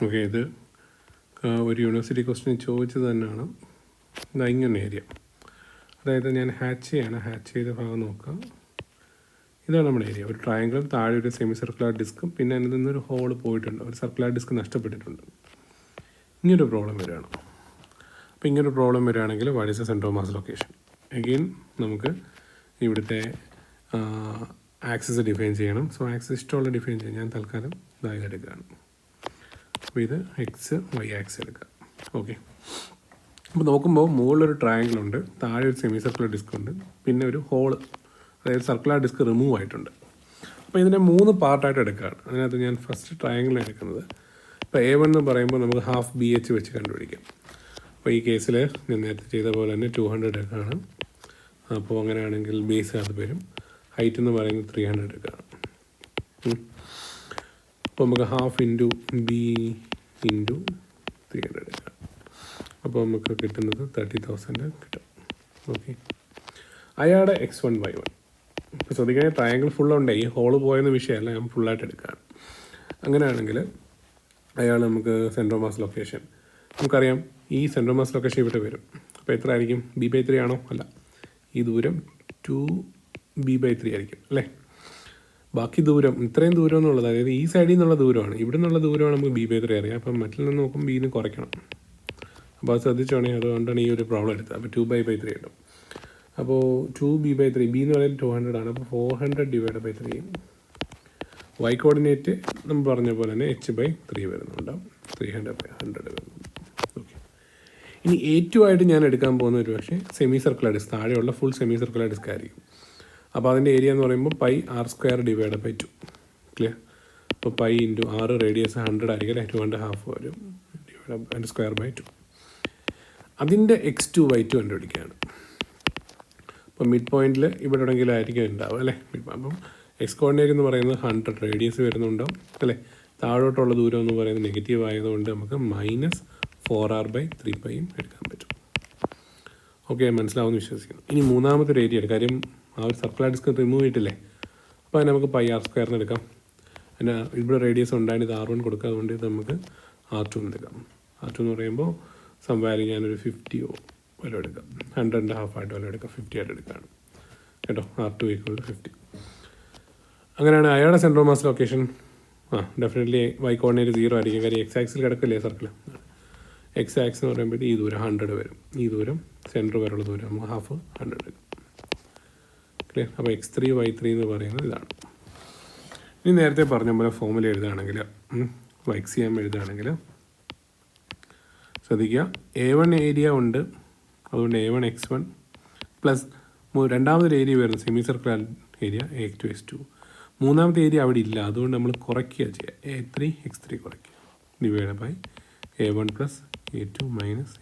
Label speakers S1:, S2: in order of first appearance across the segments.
S1: Okay, ഇത് ഒരു university question ചോദിച്ചത് തന്നെയാണ്. ഇതാ ഇങ്ങനെ ഏരിയ, അതായത് ഞാൻ ഹാച്ച് ചെയ്ത ഭാഗം നോക്കുക. ഇതാണ് നമ്മുടെ ഏരിയ. ഒരു ട്രയാങ്കിളും താഴെ ഒരു സെമി സർക്കുലർ ഡിസ്ക്കും പിന്നെ അതിൽ നിന്നൊരു ഹോൾ പോയിട്ടുണ്ട്, ഒരു സർക്കുലർ ഡിസ്ക് നഷ്ടപ്പെട്ടിട്ടുണ്ട്. ഇങ്ങനൊരു പ്രോബ്ലം വരികയാണ്. അപ്പോൾ ഇങ്ങനൊരു പ്രോബ്ലം വരികയാണെങ്കിൽ what is the centre of mass location? Again നമുക്ക് ഇവിടുത്തെ ആക്സിസ് ഡിഫൈൻ ചെയ്യണം. സോ ആക്സിസ് ഇഷ്ടമുള്ള ഡിഫൈൻ ചെയ്യാം. ഞാൻ തൽക്കാലം ഇതായി എടുക്കുകയാണ്. അപ്പോൾ ഇത് എക്സ് വൈ ആക്സ് എടുക്കുക. ഓക്കെ, അപ്പോൾ നോക്കുമ്പോൾ മുകളിലൊരു ട്രയാങ്കിൾ ഉണ്ട്, താഴെ ഒരു സെമി സർക്കുലർ ഡിസ്ക് ഉണ്ട്, പിന്നെ ഒരു ഹോള്, അതായത് സർക്കുലർ ഡിസ്ക് റിമൂവ് ആയിട്ടുണ്ട്. അപ്പോൾ ഇതിനെ 3 പാർട്ടായിട്ട് എടുക്കുകയാണ്. അതിനകത്ത് ഞാൻ ഫസ്റ്റ് ട്രയാങ്കിൾ എടുക്കുന്നത്. ഇപ്പോൾ A1 എന്ന് പറയുമ്പോൾ നമുക്ക് ഹാഫ് BH വെച്ച് കണ്ടുപിടിക്കാം. അപ്പോൾ ഈ കേസിൽ ഞാൻ നേരത്തെ ചെയ്ത പോലെ തന്നെ 200 എടുക്കുകയാണ്. അപ്പോൾ അങ്ങനെയാണെങ്കിൽ ബേസ് അത് വരും. ഹൈറ്റ് എന്ന് പറയുന്നത് 300 എടുക്കുകയാണ്. അപ്പോൾ നമുക്ക് ഹാഫ് ഇൻറ്റു B ഇൻറ്റു 300 എടുക്കാം. അപ്പോൾ നമുക്ക് കിട്ടുന്നത് 30,000 കിട്ടും. ഓക്കെ, അയാളുടെ X1 Y1. ഇപ്പോൾ ശ്രദ്ധിക്കാൻ ട്രയാങ്കിൾ ഫുള്ളുണ്ട്, ഈ ഹോള് പോയെന്ന വിഷയമല്ല, ഞാൻ ഫുള്ളായിട്ട് എടുക്കുകയാണ്. അങ്ങനെയാണെങ്കിൽ അയാൾ നമുക്ക് സെൻറ്റർ ഓഫ് മാസ് ലൊക്കേഷൻ നമുക്കറിയാം. ഈ സെൻറ്റർ ഓഫ് മാസ് ലൊക്കേഷൻ ഇവിടെ വരും. അപ്പോൾ എത്ര ആയിരിക്കും? B/3 ആണോ? അല്ല, ഈ ദൂരം 2B/3 ആയിരിക്കും അല്ലേ. ബാക്കി ദൂരം, ഇത്രയും ദൂരം എന്നുള്ളത്, അതായത് ഈ സൈഡിൽ നിന്നുള്ള ദൂരമാണ്, ഇവിടെ നിന്നുള്ള ദൂരമാണ് നമുക്ക് B/3 അറിയാം. അപ്പം മറ്റിൽ നിന്ന് നോക്കുമ്പോൾ ബീന് കുറയ്ക്കണം. അപ്പോൾ അത് ശ്രദ്ധിച്ചോണെങ്കിൽ അതുകൊണ്ടാണ് ഈ ഒരു പ്രോബ്ലം എടുത്തത്. അപ്പോൾ 2/3 കിട്ടും. അപ്പോൾ 2B/3, ബി എന്ന് പറയുന്നത് 200 ആണ്. അപ്പോൾ 400/3. വൈ കോർഡിനേറ്റ് നമ്മൾ പറഞ്ഞ പോലെ തന്നെ h/3 വരുന്നുണ്ടാവും. 300/100 വരുന്നുണ്ട്. ഓക്കെ, ഇനി A2 ആയിട്ട് ഞാൻ എടുക്കാൻ പോകുന്ന ഒരു പക്ഷേ സെമി സർക്കുലർ ഡിസ്ക്, താഴെയുള്ള ഫുൾ സെമി സർക്കുലർ ഡിസ്ക് ആയിരിക്കും. അപ്പോൾ അതിൻ്റെ ഏരിയ എന്ന് പറയുമ്പോൾ πr²/2. ക്ലിയർ? അപ്പോൾ π ഇൻറ്റു r, റേഡിയസ് 100 ആയിരിക്കും അല്ലേ, 2.5 വരും, /2. അതിൻ്റെ X2 Y2 കണ്ടുപിടിക്കുകയാണ്. അപ്പോൾ മിഡ് പോയിന്റിൽ ഇവിടെ എവിടെയെങ്കിലും ആയിരിക്കും ഉണ്ടാവും അല്ലേ. അപ്പം എക്സ് കോർഡിനേറ്റ് എന്ന് പറയുന്നത് 100, റേഡിയസ് വരുന്നുണ്ടാവും അല്ലേ. താഴോട്ടുള്ള ദൂരം എന്ന് പറയുന്നത് നെഗറ്റീവ് ആയതുകൊണ്ട് നമുക്ക് -4r/3πയും എടുക്കാൻ പറ്റും. ഓക്കെ, മനസ്സിലാവുമെന്ന് വിശ്വസിക്കുന്നു. ഇനി മൂന്നാമത്തെ ഒരു ഏരിയ എടുക്കാം. കാര്യം ആ ഒരു സർക്കുലർ ഡിസ്ക് റിമൂവ് ചെയ്തിട്ടില്ലേ. അപ്പോൾ അതിന് നമുക്ക് πr² എടുക്കാം. പിന്നെ ഇവിടെ റേഡിയസ് ഉണ്ടായിട്ട് ഇത് R1 കൊടുക്കുക, അതുകൊണ്ട് ഇത് നമുക്ക് R2 എടുക്കാം. R2 എന്ന് പറയുമ്പോൾ സംവാല്യൂ ഞാനൊരു 50 വല്ല എടുക്കാം, 100.5 ആയിട്ട് വല്ല എടുക്കാം, 50 ആയിട്ട് എടുക്കുകയാണ് കേട്ടോ. R2 = 50. അങ്ങനെയാണ് അയാളുടെ centre of mass location. Definitely y coordinate 0 ആയിരിക്കും, കാര്യം എക്സ് ആക്സിൽ കിടക്കില്ലേ സർക്കിൾ. എക്സ് ആക്സ് എന്ന് പറയുമ്പോൾ ഈ ദൂരം 100 വരും. ഈ ദൂരം സെൻറ്റർ വരെയുള്ള ദൂരം നമുക്ക് ഹാഫ് 100 എടുക്കും. ക്ലിയർ? അപ്പോൾ X3 Y3 എന്ന് പറയുന്നത് ഇതാണ്. ഇനി നേരത്തെ പറഞ്ഞ പോലെ ഫോമുല എഴുതുകയാണെങ്കിൽ, XCM എഴുതുകയാണെങ്കിൽ ശ്രദ്ധിക്കുക, A1 ഏരിയ ഉണ്ട്, അതുകൊണ്ട് A1 X1 പ്ലസ് രണ്ടാമതൊരു ഏരിയ വരുന്നത് semi circular area A2 X2. മൂന്നാമത്തെ ഏരിയ അവിടെ ഇല്ല, അതുകൊണ്ട് നമ്മൾ കുറയ്ക്കുക ചെയ്യുക. A3 X3 കുറയ്ക്കുക, /A1 + A2 - A3.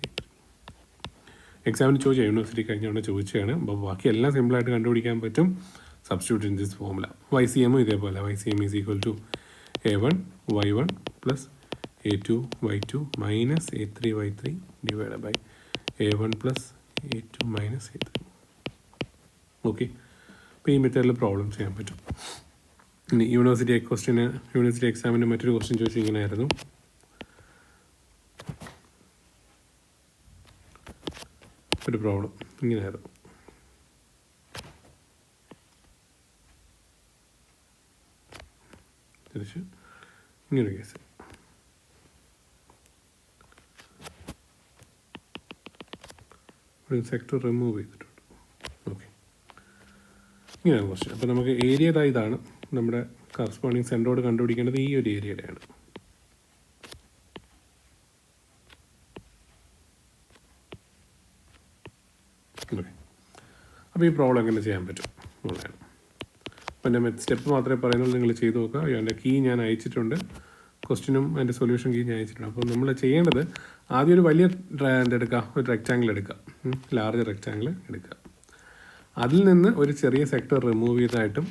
S1: എക്സാമിന് ചോദിച്ചാൽ യൂണിവേഴ്സിറ്റി കഴിഞ്ഞുകൊണ്ട് ചോദിച്ചതാണ്. അപ്പോൾ ബാക്കി എല്ലാം സിമ്പിളായിട്ട് കണ്ടുപിടിക്കാൻ പറ്റും. Substitute in this formula. YCM ഇതേപോലെ, YCM = A1 Y1 + A2 Y2 - A3 Y3 /A1 + A2 - A3. Okay, അപ്പോൾ ഈ മെത്തേഡിൽ പ്രോബ്ലം ചെയ്യാൻ പറ്റും. ഇനി യൂണിവേഴ്സിറ്റി എക്സാമിന് മറ്റൊരു ക്വസ്റ്റ്യൻ ചോദിച്ചു ഇങ്ങനെയായിരുന്നു. ഒരു പ്രോബ്ലം ഇങ്ങനെയായിരുന്നു. തിരിച്ച് ഇങ്ങനൊരു കേസ്. ഒരു സെക്ടർ റിമൂവ് ചെയ്തിട്ടുണ്ട്. ഓക്കെ, ഇങ്ങനെയാണ് ക്വസ്റ്റ്യൻ. അപ്പോൾ നമുക്ക് ഏരിയ ഇതാണ്. നമ്മുടെ കറസ്പോണ്ടിങ് സെൻറ്ററോട് കണ്ടുപിടിക്കേണ്ടത് ഈ ഒരു ഏരിയയുടെയാണ്. ഓക്കെ, അപ്പോൾ ഈ പ്രോബ്ലം എങ്ങനെ ചെയ്യാൻ പറ്റും എന്നുള്ളതാണ്. അപ്പോൾ എൻ്റെ സ്റ്റെപ്പ് മാത്രമേ പറയുന്നുള്ളൂ, നിങ്ങൾ ചെയ്ത് നോക്കുക. അതിൻ്റെ കീ ഞാൻ അയച്ചിട്ടുണ്ട്, ക്വസ്റ്റ്യനും അതിൻ്റെ സൊല്യൂഷൻ കീ ഞാൻ അയച്ചിട്ടുണ്ട്. അപ്പോൾ നമ്മൾ ചെയ്യേണ്ടത് ആദ്യം ഒരു വലിയ എന്തെടുക്കുക, ഒരു റെക്റ്റാങ്കിൾ എടുക്കുക, ലാർജ് റെക്റ്റാങ്കിൾ എടുക്കുക. അതിൽ നിന്ന് ഒരു ചെറിയ സെക്ടർ റിമൂവ് ചെയ്തായിട്ടും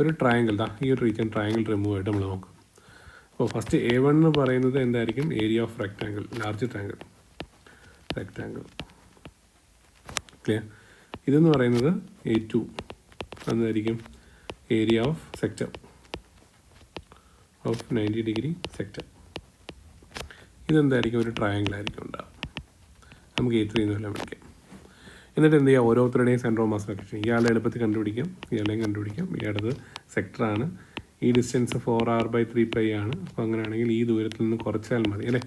S1: ഒരു ട്രയാങ്കിൾ, ഈ ഒരു റീജിയൻ ട്രയാങ്കിൾ റിമൂവ് ആയിട്ട് നമ്മൾ നോക്കും. അപ്പോൾ ഫസ്റ്റ് A1 എന്ന് പറയുന്നത് എന്തായിരിക്കും? Area of rectangle, large rectangle. Clear? ഇതെന്ന് പറയുന്നത് A2 എന്തായിരിക്കും? Area of sector of 90° sector. ഇതെന്തായിരിക്കും? ഒരു ട്രയാങ്കിൾ ആയിരിക്കും ഉണ്ടാകും. നമുക്ക് A3 എന്ന് വല്ലതും വിളിക്കാം. എന്നിട്ട് എന്ത് ചെയ്യുക? ഓരോരുത്തരുടെയും സെൻറ്റർ ഓഫ് മാസ് ലൊക്കേഷൻ ഇയാളുടെ എളുപ്പത്തിൽ കണ്ടുപിടിക്കാം, ഇയാളെയും കണ്ടുപിടിക്കാം. ഇയാളുടെ സെക്ടറാണ്. ഈ ഡിസ്റ്റൻസ് 4r/3π ആണ്. അപ്പോൾ അങ്ങനെയാണെങ്കിൽ ഈ ദൂരത്തിൽ നിന്ന് കുറച്ചാൽ മതി അല്ലേ?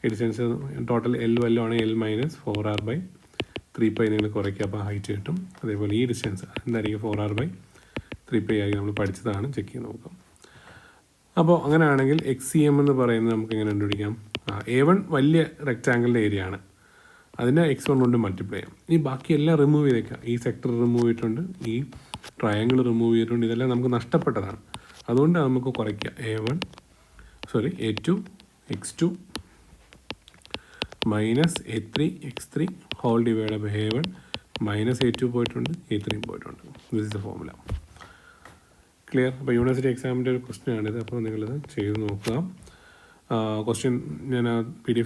S1: ഈ ഡിസ്റ്റൻസ് ടോട്ടൽ L ആണെങ്കിൽ L - 4r/3π നിങ്ങൾ കുറയ്ക്കുക, അപ്പോൾ ഹൈറ്റ് കിട്ടും. അതേപോലെ ഈ ഡിസ്റ്റൻസ് എന്തായിരിക്കും? 4r/3π ആയി നമ്മൾ പഠിച്ചതാണ്. ചെക്ക് ചെയ്ത് നോക്കാം. അപ്പോൾ അങ്ങനെയാണെങ്കിൽ XCM എന്ന് പറയുന്നത് നമുക്ക് എങ്ങനെ കണ്ടുപിടിക്കാം? A1 വലിയ റെക്റ്റാങ്കിളിൻ്റെ ഏരിയ ആണ്, അതിനെ x1 കൊണ്ട് മൾട്ടിപ്ലൈ ചെയ്യാം. ഈ ബാക്കി എല്ലാം റിമൂവ് ചെയ്തേക്കാം. ഈ സെക്ടർ റിമൂവ് ചെയ്തിട്ടുണ്ട്, ഈ ട്രയാങ്കിൾ റിമൂവ് ചെയ്തിട്ടുണ്ട്, ഇതെല്ലാം നമുക്ക് നഷ്ടപ്പെട്ടതാണ്. അതുകൊണ്ട് നമുക്ക് കുറയ്ക്കുക. A2 x2 minus A3 x3 whole divide by A1 minus A2 പോയിട്ടുണ്ട്, A3 പോയിട്ടുണ്ട്. This is the formula. Clear? അപ്പോൾ യൂണിവേഴ്സിറ്റി എക്സാമിൻ്റെ ഒരു ക്വസ്റ്റ്യൻ ആണിത്. അപ്പോൾ നിങ്ങളിത് ചെയ്ത് നോക്കുക. ക്വസ്റ്റ്യൻ ഞാൻ PDF